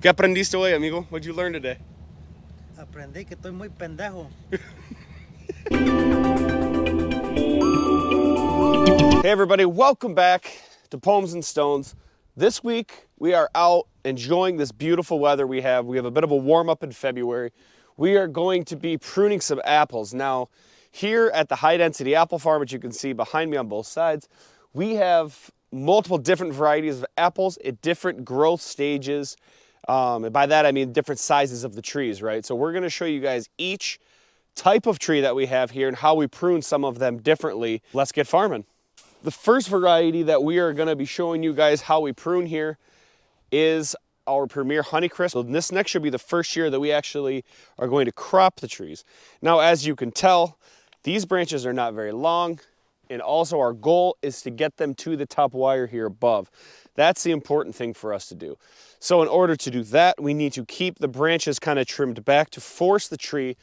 ¿Qué aprendiste hoy, amigo? What'd you learn today? Aprendí que estoy muy pendejo. Hey everybody, welcome back to Pomes and Stones. This week we are out enjoying this beautiful weather we have. We have a bit of a warm up in February. We are going to be pruning some apples. Now, here at the high density apple farm, which you can see behind me on both sides, we have multiple different varieties of apples at different growth stages. And by that I mean different sizes of the trees, right? So we're going to show you guys each type of tree that we have here and how we prune some of them differently. Let's get farming. The first variety that we are going to be showing you guys how we prune here is our premier Honeycrisp. So this next should be the first year that we actually are going to crop the trees. Now, as you can tell, these branches are not very long, and also our goal is to get them to the top wire here above. That's the important thing for us to do. So in order to do that, we need to keep the branches kind of trimmed back to force the tree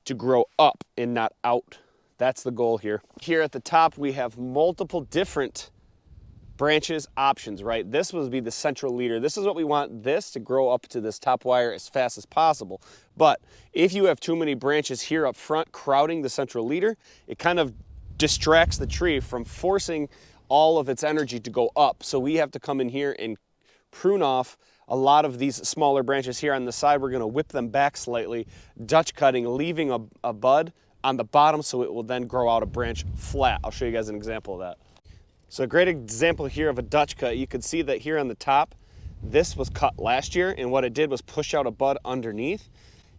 to grow up and not out. That's the goal here. Here at the top, we have multiple different branches options, right? This would be the central leader. This is what we want this to grow up to this top wire as fast as possible. But if you have too many branches here up front crowding the central leader, it kind of distracts the tree from forcing all of its energy to go up. So we have to come in here and prune off a lot of these smaller branches here on the side. We're going to whip them back slightly, Dutch cutting, leaving a bud on the bottom so it will then grow out a branch flat. I'll show you guys an example of that. So a great example here of a Dutch cut. You can see that here on the top, this was cut last year, and what it did was push out a bud underneath,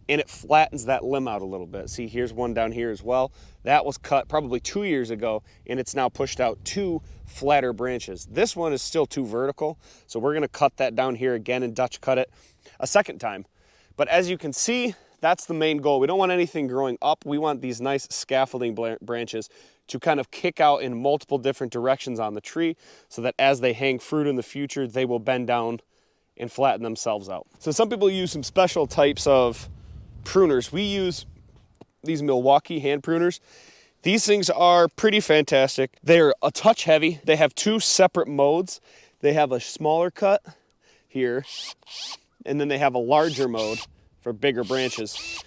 and it flattens that limb out a little bit. See, here's one down here as well. That was cut probably 2 years ago, and it's now pushed out 2 flatter branches. This one is still too vertical, so we're gonna cut that down here again and Dutch cut it a second time. But as you can see, that's the main goal. We don't want anything growing up. We want these nice scaffolding branches to kind of kick out in multiple different directions on the tree so that as they hang fruit in the future, they will bend down and flatten themselves out. So some people use some special types of pruners. We use these Milwaukee hand pruners. These things are pretty fantastic. They're a touch heavy. They have 2 separate modes. They have a smaller cut here, and then they have a larger mode for bigger branches.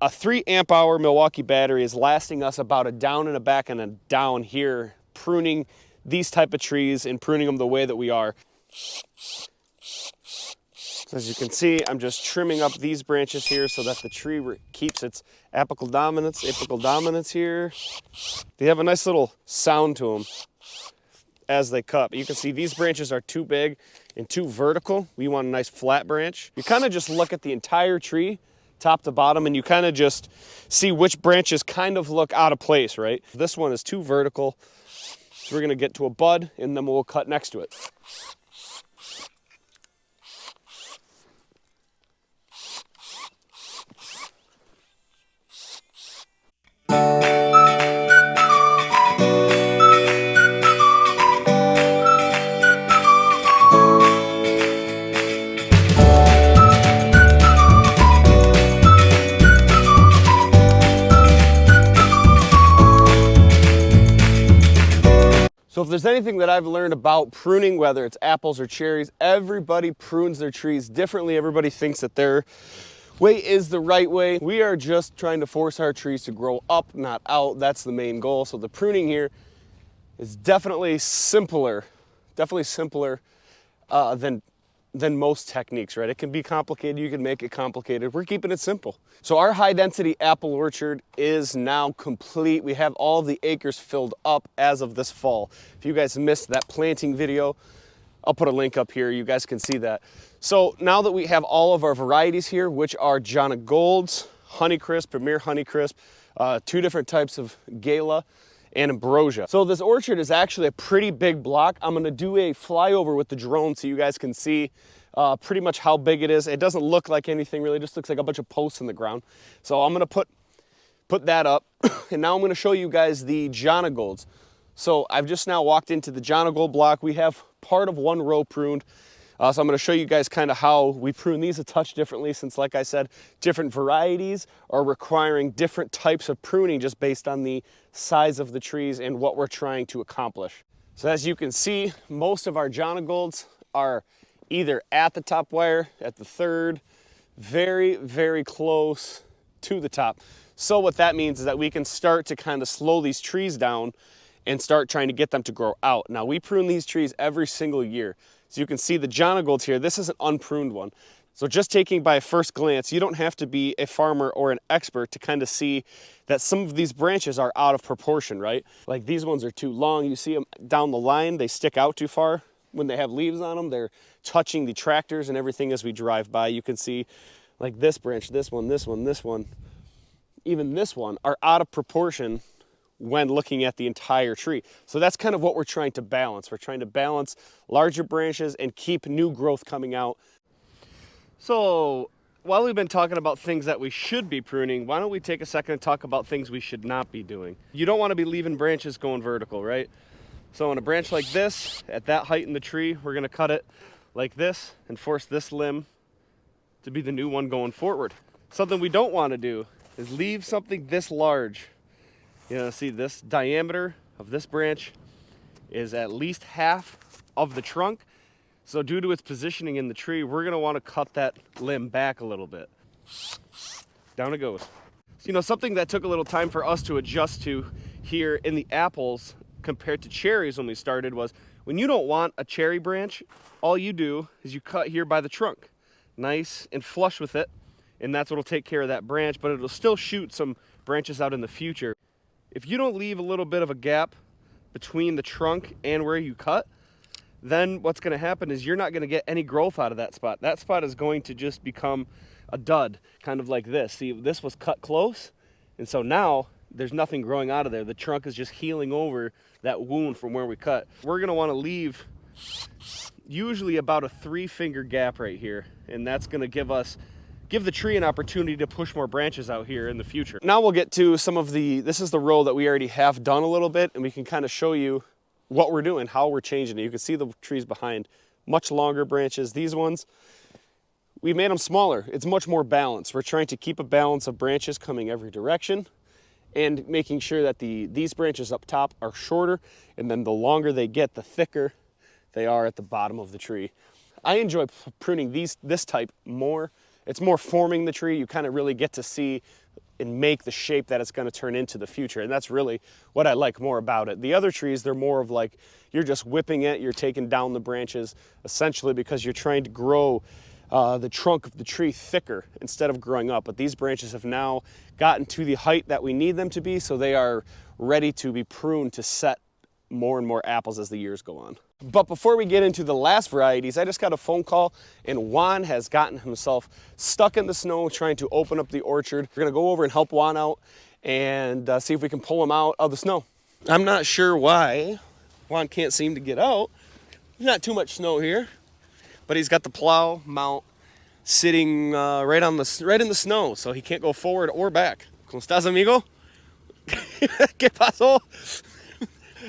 A 3 amp hour Milwaukee battery is lasting us about a down and a back and a down here, pruning these type of trees and pruning them the way that we are. So as you can see, I'm just trimming up these branches here so that the tree keeps its apical dominance here. They have a nice little sound to them as they cut. You can see these branches are too big and too vertical. We want a nice flat branch. You kind of just look at the entire tree, top to bottom, and you kind of just see which branches kind of look out of place, right? This one is too vertical, so we're gonna get to a bud and then we'll cut next to it. So if there's anything that I've learned about pruning, whether it's apples or cherries, everybody prunes their trees differently. Everybody thinks that their way is the right way. We are just trying to force our trees to grow up, not out. That's the main goal. So the pruning here is definitely simpler than most techniques, right? It can be complicated, you can make it complicated. We're keeping it simple. So our high density apple orchard is now complete. We have all the acres filled up as of this fall. If you guys missed that planting video, I'll put a link up here, you guys can see that. So now that we have all of our varieties here, which are Jonagolds, Honeycrisp, Premier Honeycrisp, 2 different types of Gala, and Ambrosia. So this orchard is actually a pretty big block. I'm gonna do a flyover with the drone so you guys can see pretty much how big it is. It doesn't look like anything really, it just looks like a bunch of posts in the ground. So I'm gonna put that up, and now I'm gonna show you guys the Jonagolds. So I've just now walked into the Jonagold block. We have part of 1 row pruned. So I'm going to show you guys kind of how we prune these a touch differently, since like I said, different varieties are requiring different types of pruning just based on the size of the trees and what we're trying to accomplish. So as you can see, most of our Jonagolds are either at the top wire, at the third, very, very close to the top. So what that means is that we can start to kind of slow these trees down and start trying to get them to grow out. Now we prune these trees every single year. So you can see the Jonagold here, this is an unpruned one. So just taking by first glance, you don't have to be a farmer or an expert to kind of see that some of these branches are out of proportion, right? Like these ones are too long. You see them down the line, they stick out too far. When they have leaves on them, they're touching the tractors and everything as we drive by. You can see like this branch, this one, this one, this one, even this one are out of proportion when looking at the entire tree. So that's kind of what we're trying to balance. We're trying to balance larger branches and keep new growth coming out. So while we've been talking about things that we should be pruning, why don't we take a second and talk about things we should not be doing? You don't want to be leaving branches going vertical, right? So on a branch like this, at that height in the tree, we're going to cut it like this and force this limb to be the new one going forward. Something we don't want to do is leave something this large. You know, see this diameter of this branch is at least half of the trunk. So due to its positioning in the tree, we're gonna wanna cut that limb back a little bit. Down it goes. So, you know, something that took a little time for us to adjust to here in the apples compared to cherries when we started was when you don't want a cherry branch, all you do is you cut here by the trunk. Nice and flush with it, and that's what'll take care of that branch, but it'll still shoot some branches out in the future. If you don't leave a little bit of a gap between the trunk and where you cut, then what's going to happen is you're not going to get any growth out of that spot. That spot is going to just become a dud, kind of like this. See, this was cut close, and so now there's nothing growing out of there. The trunk is just healing over that wound from where we cut. We're going to want to leave usually about a 3-finger gap right here, and that's going to give the tree an opportunity to push more branches out here in the future. Now we'll get to some of this is the row that we already have done a little bit, and we can kind of show you what we're doing, how we're changing it. You can see the trees behind, much longer branches. These ones, we made them smaller. It's much more balanced. We're trying to keep a balance of branches coming every direction and making sure that these branches up top are shorter, and then the longer they get, the thicker they are at the bottom of the tree. I enjoy pruning this type more. It's more forming the tree. You kind of really get to see and make the shape that it's going to turn into the future. And that's really what I like more about it. The other trees, they're more of like, you're just whipping it, you're taking down the branches, essentially because you're trying to grow the trunk of the tree thicker instead of growing up. But these branches have now gotten to the height that we need them to be, so they are ready to be pruned to set more and more apples as the years go on. But before we get into the last varieties, I just got a phone call, and Juan has gotten himself stuck in the snow trying to open up the orchard. We're gonna go over and help Juan out and see if we can pull him out of the snow. I'm not sure why Juan can't seem to get out. There's not too much snow here, but he's got the plow mount sitting right in the snow, so he can't go forward or back. ¿Cómo estás, amigo? ¿Qué pasó?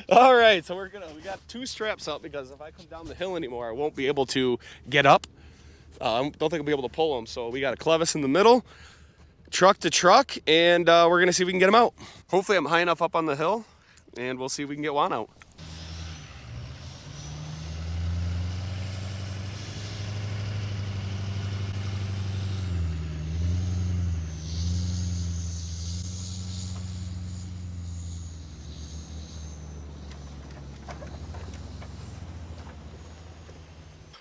All right, so we got 2 straps up because if I come down the hill anymore, I won't be able to get up. I don't think I'll be able to pull them. So we got a clevis in the middle, truck to truck, and we're gonna see if we can get them out. Hopefully I'm high enough up on the hill, and we'll see if we can get Juan out.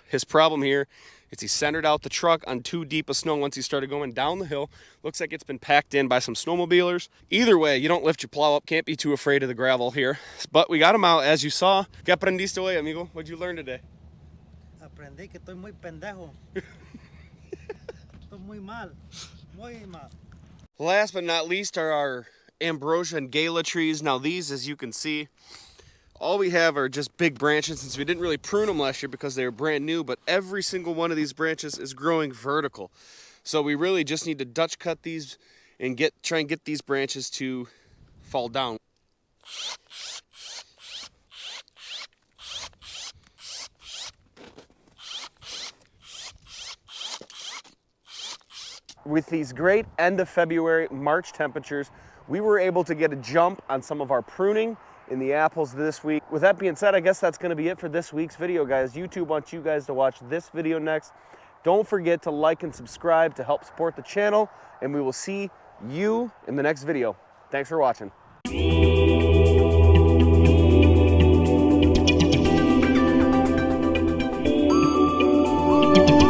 His problem here is he centered out the truck on too deep of snow once he started going down the hill. Looks like it's been packed in by some snowmobilers. Either way, you don't lift your plow up. Can't be too afraid of the gravel here. But we got him out, as you saw. ¿Qué aprendiste hoy, amigo? What'd you learn today? Aprendí que estoy muy pendejo. Estoy muy mal. Muy mal. Last but not least are our Ambrosia and Gala trees. Now these, as you can see, all we have are just big branches since we didn't really prune them last year because they were brand new, but every single one of these branches is growing vertical. So we really just need to Dutch cut these and try and get these branches to fall down. With these great end of February, March temperatures, we were able to get a jump on some of our pruning in the apples this week. With that being said, I guess that's going to be it for this week's video, guys. YouTube wants you guys to watch this video next. Don't forget to like and subscribe to help support the channel, and we will see you in the next video. Thanks for watching.